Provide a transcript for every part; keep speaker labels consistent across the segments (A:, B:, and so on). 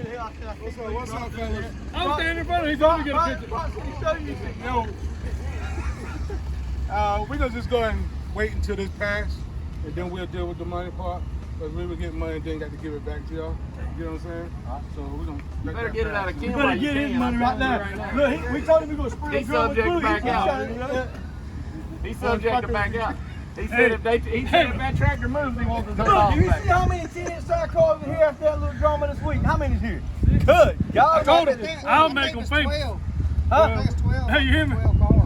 A: What's up, fellas?
B: I'm standing in front of him. He's going to get a picture.
A: No. We're going to just go ahead and wait until this pass, and then we'll deal with the money part. Because we were getting money and then got to give it back to y'all. You know what I'm saying? So we're going to
C: better get it out of Kim.
B: You better get his money right now. Look, we told him we're going to spray
C: He's subject to back out. He's subject to back out. He said if that tractor moves, he wants to turn off.
B: Do you see how many 10-star cars are here after that little drama this week? How many's here? Good. Y'all
A: told him.
B: I'll make them famous. Huh?
A: Hey, you hear me?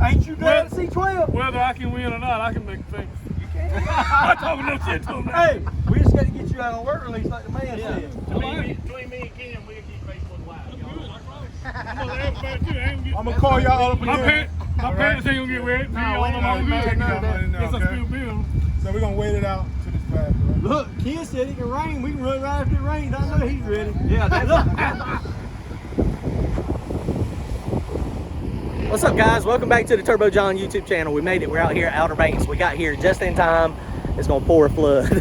B: Ain't you glad to see 12?
A: Whether I can win or not, I can make them famous.
B: You can.
A: I'm talking no shit to him.
B: Hey, we just got to get you out on work release like the man said.
C: Between me and Kim, we'll keep Facebook Live.
A: I'm going to call y'all up again.
B: My parents ain't going to get wet.
A: So we're going to wait it out to this pass.
B: Look, Ken said it can rain. We can run right after it rains. I know he's ready.
C: Yeah, that's
D: What's up, guys? Welcome back to the Turbo John YouTube channel. We made it. We're out here at Outer Banks. We got here just in time. It's gonna pour a flood.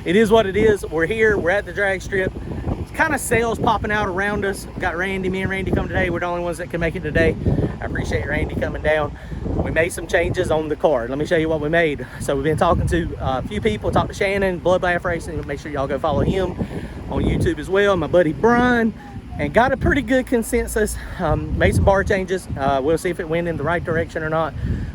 D: It is what it is. We're here. We're at the drag strip. It's kind of sails popping out around us. We got Randy. Me and Randy come today. We're the only ones that can make it today. I appreciate Randy coming down. We made some changes on the car. Let me show you what we made. So we've been talking to a few people. Talked to Shannon, Bloodbath Racing. Make sure y'all go follow him on YouTube as well. My buddy Brian. And got a pretty good consensus. Made some bar changes. We'll see if it went in the right direction or not.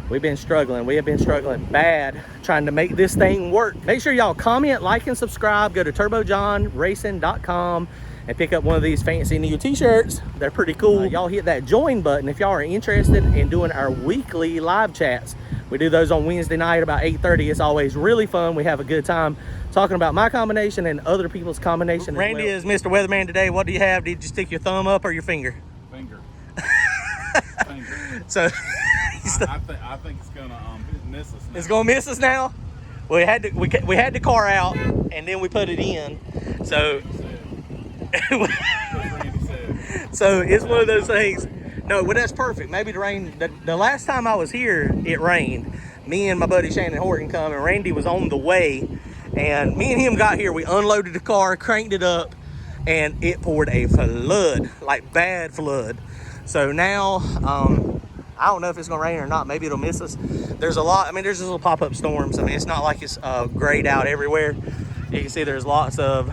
D: We've been struggling. We have been struggling bad trying to make this thing work. Make sure y'all comment, like, and subscribe. Go to turbojohnracing.com and pick up one of these fancy new t-shirts. They're pretty cool. Y'all hit that join button if y'all are interested in doing our weekly live chats. We do those on Wednesday night about 8:30. It's always really fun. We have a good time talking about my combination and other people's combination. Randy is Mr. Weatherman today. What do you have? Did you stick your thumb up or your finger?
A: Finger.
D: So
A: I think it's gonna miss us now.
D: It's gonna miss us now. We had the car out and then we put it in. So so it's one of those things. No, well, that's perfect. Maybe the rain. The last time I was here, it rained. Me and my buddy Shannon Horton come, and Randy was on the way. And me and him got here. We unloaded the car, cranked it up, and it poured a flood, like bad flood. So now, I don't know if it's gonna rain or not. Maybe it'll miss us. There's a lot. I mean, there's just little pop-up storms. I mean, it's not like it's grayed out everywhere. You can see there's lots of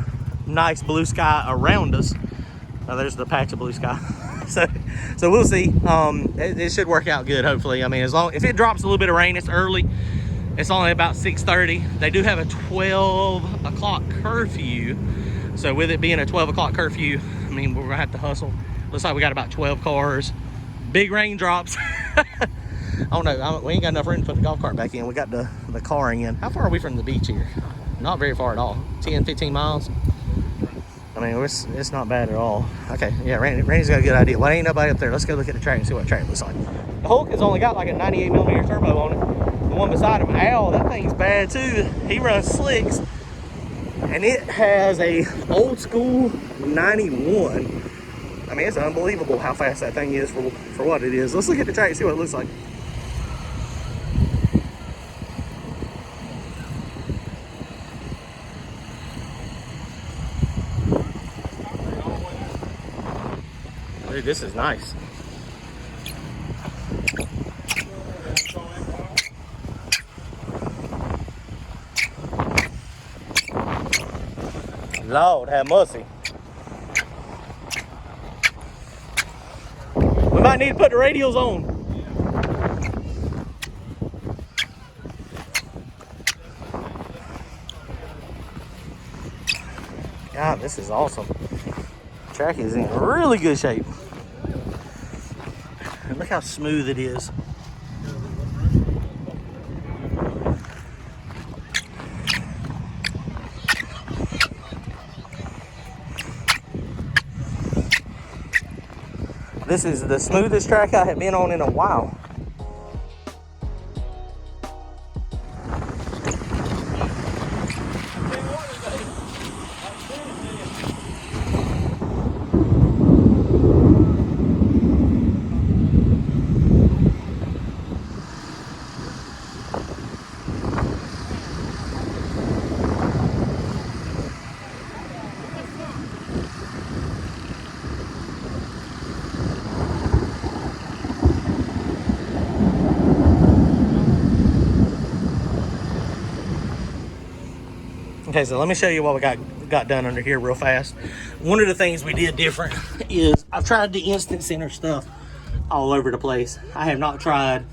D: nice blue sky around us. There's the patch of blue sky. So we'll see. It should work out good, hopefully. I mean, if it drops a little bit of rain, it's early. It's only about 6:30. They do have a 12 o'clock curfew. So with it being a 12 o'clock curfew, I mean, we're gonna have to hustle. Looks like we got about 12 cars. Big raindrops. I don't know. We ain't got enough room to put the golf cart back in. We got the car in. How far are we from the beach here? Not very far at all. 10, 15 miles. I mean, it's not bad at all. Okay, yeah, Randy's got a good idea. Well, ain't nobody up there. Let's go look at the track and see what the track looks like. The Hulk has only got like a 98mm turbo on it. The one beside him, Al, that thing's bad too. He runs slicks, and it has a old school 91. I mean, it's unbelievable how fast that thing is for what it is. Let's look at the track and see what it looks like. Dude, this is nice. Lord have mercy. We might need to put the radials on. God, this is awesome. The track is in really good shape. And look how smooth it is. This is the smoothest track I have been on in a while. Okay, so let me show you what we got done under here real fast. One of the things we did different is I've tried the instant center stuff all over the place. I have not tried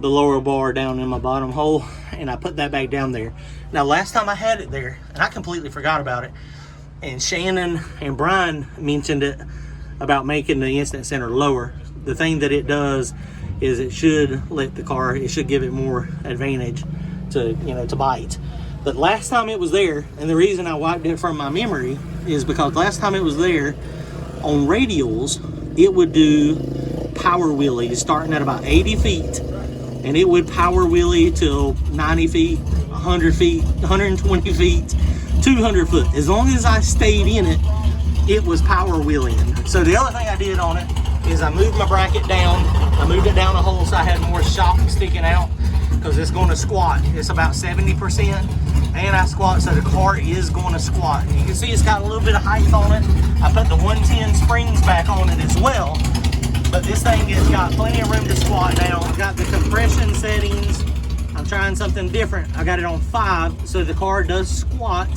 D: the lower bar down in my bottom hole, and I put that back down there. Now, last time I had it there, and I completely forgot about it, and Shannon and Brian mentioned it about making the instant center lower. The thing that it does is it should let the car, it should give it more advantage to, you know, to bite. But last time it was there, and the reason I wiped it from my memory is because last time it was there on radials, it would do power wheelies starting at about 80 feet, and it would power wheelie till 90 feet, 100 feet, 120 feet, 200 foot. As long as I stayed in it, it was power wheeling. So the other thing I did on it is I moved my bracket down. I moved it down a hole so I had more shock sticking out, because it's going to squat. It's about 70%, and I squat, so the car is going to squat. You can see it's got a little bit of height on it. I put the 110 springs back on it as well, but this thing has got plenty of room to squat now. I've got the compression settings. I'm trying something different. I got it on 5 so the car does squat,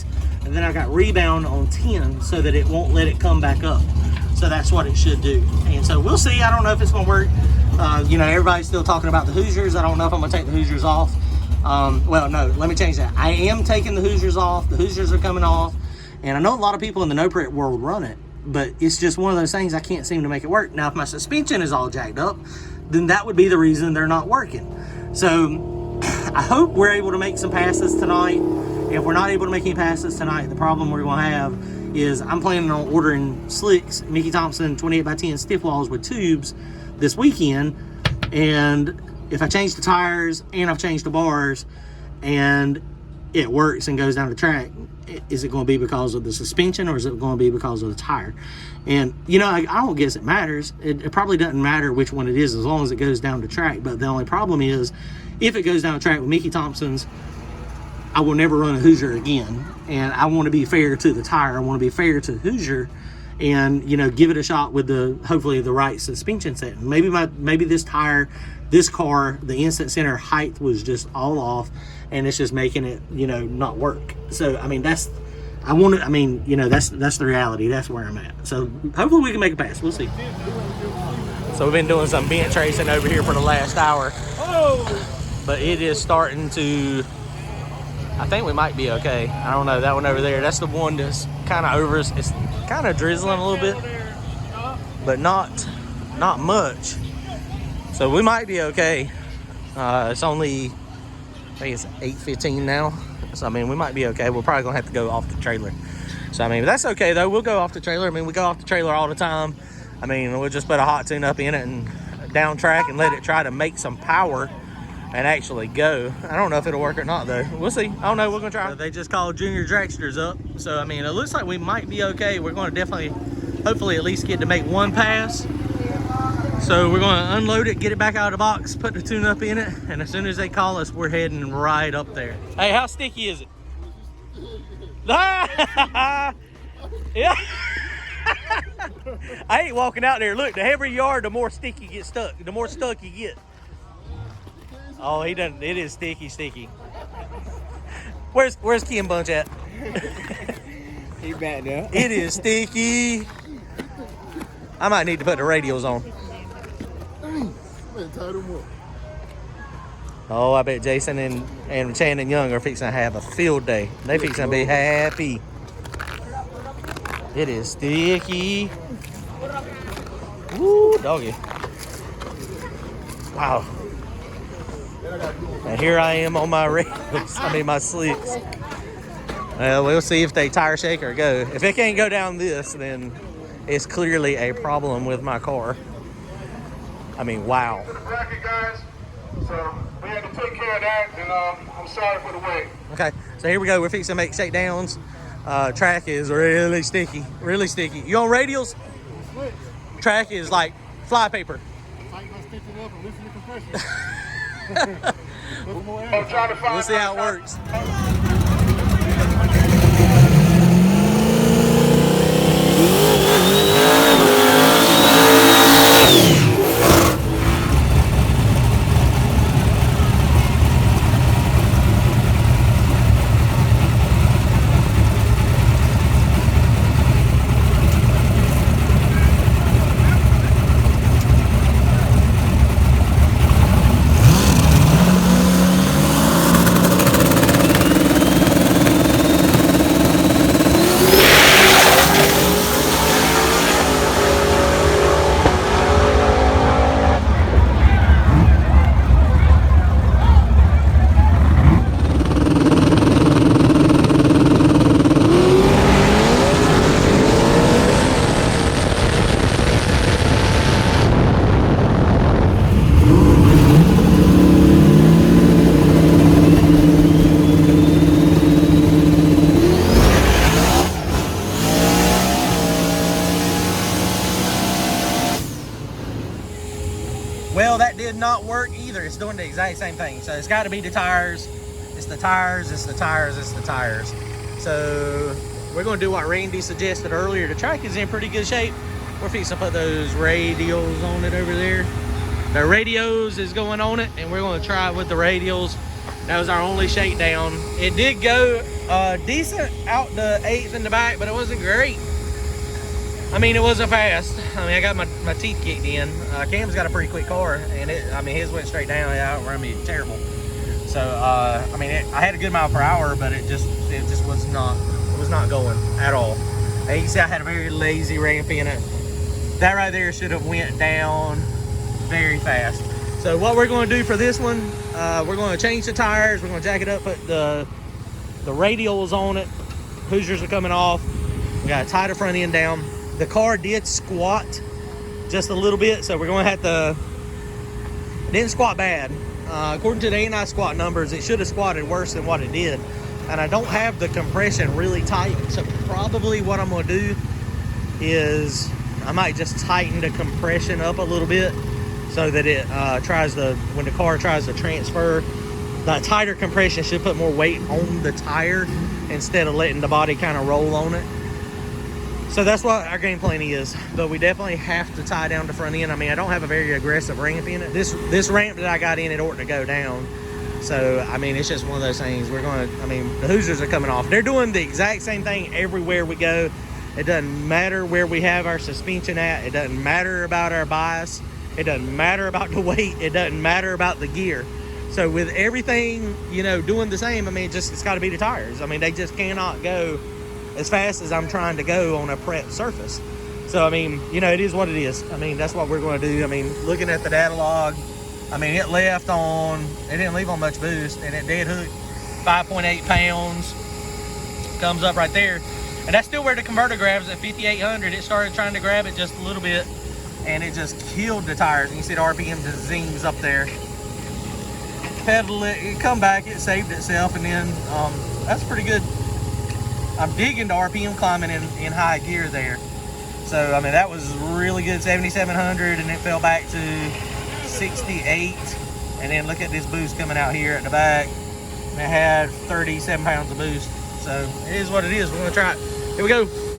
D: and then I got rebound on 10 so that it won't let it come back up. So that's what it should do. And so we'll see. I don't know if it's going to work. You know, everybody's still talking about the Hoosiers. I don't know if I'm going to take the Hoosiers off. Well, no, let me change that. I am taking the Hoosiers off. The Hoosiers are coming off. And I know a lot of people in the no-prep world run it, but it's just one of those things I can't seem to make it work. Now, if my suspension is all jacked up, then that would be the reason they're not working. So I hope we're able to make some passes tonight. If we're not able to make any passes tonight, the problem we're going to have is I'm planning on ordering slicks, Mickey Thompson 28x10 stiff walls with tubes this weekend. And if I change the tires and I've changed the bars and it works and goes down the track, is it going to be because of the suspension, or is it going to be because of the tire? And, you know, I don't guess it matters. It probably doesn't matter which one it is as long as it goes down the track. But the only problem is, if it goes down the track with Mickey Thompson's, I will never run a Hoosier again. And I want to be fair to the tire. I want to be fair to Hoosier and, you know, give it a shot with hopefully the right suspension setting. Maybe this tire, this car, the instant center height was just all off, and it's just making it, you know, not work. So, I mean, that's the reality. That's where I'm at. So hopefully we can make a pass. We'll see. So we've been doing some bench racing over here for the last hour. But it is starting to, I think we might be okay. I don't know, that one over there, that's the one that's kind of over us. It's kind of drizzling a little bit, but not much. So we might be okay. It's only, I think it's 8:15 now. So, I mean, we might be okay. We're probably going to have to go off the trailer. So, I mean, that's okay, though. We'll go off the trailer. I mean, we go off the trailer all the time. I mean, we'll just put a hot tune up in it and down track and let it try to make some power and actually go. I don't know if it'll work or not, though. We'll see. I don't know. We're going to try. They just called junior dragsters up. So, I mean, it looks like we might be okay. We're going to definitely, hopefully, at least get to make one pass. So we're going to unload it, get it back out of the box, put the tune up in it, and as soon as they call us, we're heading right up there. Hey, how sticky is it? Yeah. I ain't walking out there. Look, the heavier you are, the more sticky you get stuck. The more stuck you get. Oh, he doesn't. It is sticky. Where's Kim Bunch at?
B: He back there.
D: It is sticky. I might need to put the radios on. Oh, I bet Jason and Shannon Young are fixing to have a field day. They fixing to be happy. It is sticky. Woo, doggy. Wow. And here I am on my rails. My slicks. Well, we'll see if they tire shake or go. If it can't go down this, then it's clearly a problem with my car. I mean, wow.
A: To the bracket, guys. So we had to take care of that, and I'm sorry for the wait.
D: Okay, so here we go. We're fixing to make shakedowns. Track is really sticky. You on radials? Track is like flypaper. We'll see how it works. it's doing the exact same thing. So it's got to be the tires. It's the tires, it's the tires, it's the tires. So we're going to do what Randy suggested earlier. The track is in pretty good shape. We're fixing to put those radials on it over there. The radios is going on it, and we're going to try it with the radials. That was our only shakedown. It did go decent out the 8th in the back, but it wasn't great. I mean, it wasn't fast. I mean, I got my teeth kicked in. Cam's got a pretty quick car, and his went straight down. It outrun me terrible. So, I mean, I had a good mile per hour, but it just was not going at all. And you can see I had a very lazy ramp in it. That right there should have went down very fast. So what we're going to do for this one, we're going to change the tires. We're going to jack it up, put the radials on it. Hoosiers are coming off. We got to tie the front end down. The car did squat just a little bit, so we're going to have to. It didn't squat bad. According to the A&I squat numbers, it should have squatted worse than what it did. And I don't have the compression really tight, so probably what I'm going to do is I might just tighten the compression up a little bit so that it when the car tries to transfer, the tighter compression should put more weight on the tire instead of letting the body kind of roll on it. So that's what our game plan is, but we definitely have to tie down the front end. I mean, I don't have a very aggressive ramp in it. This ramp that I got in, it ought to go down. So, I mean, it's just one of those things. The Hoosiers are coming off. They're doing the exact same thing everywhere we go. It doesn't matter where we have our suspension at. It doesn't matter about our bias. It doesn't matter about the weight. It doesn't matter about the gear. So with everything, doing the same, I mean, it's got to be the tires. I mean, they just cannot go as fast as I'm trying to go on a prep surface. So, I mean, it is what it is. I mean, that's what we're going to do. I mean, looking at the data log, I mean, it didn't leave on much boost, and it dead hooked 5.8 pounds. Comes up right there. And that's still where the converter grabs at 5,800. It started trying to grab it just a little bit, and it just killed the tires. And you see the RPM just zings up there. Pedal it come back, it saved itself, and then that's pretty good. I'm digging the RPM climbing in high gear there. So, I mean, that was really good, 7,700, and it fell back to 68. And then look at this boost coming out here at the back. It had 37 pounds of boost. So, it is what it is. We're going to try it. Here we go.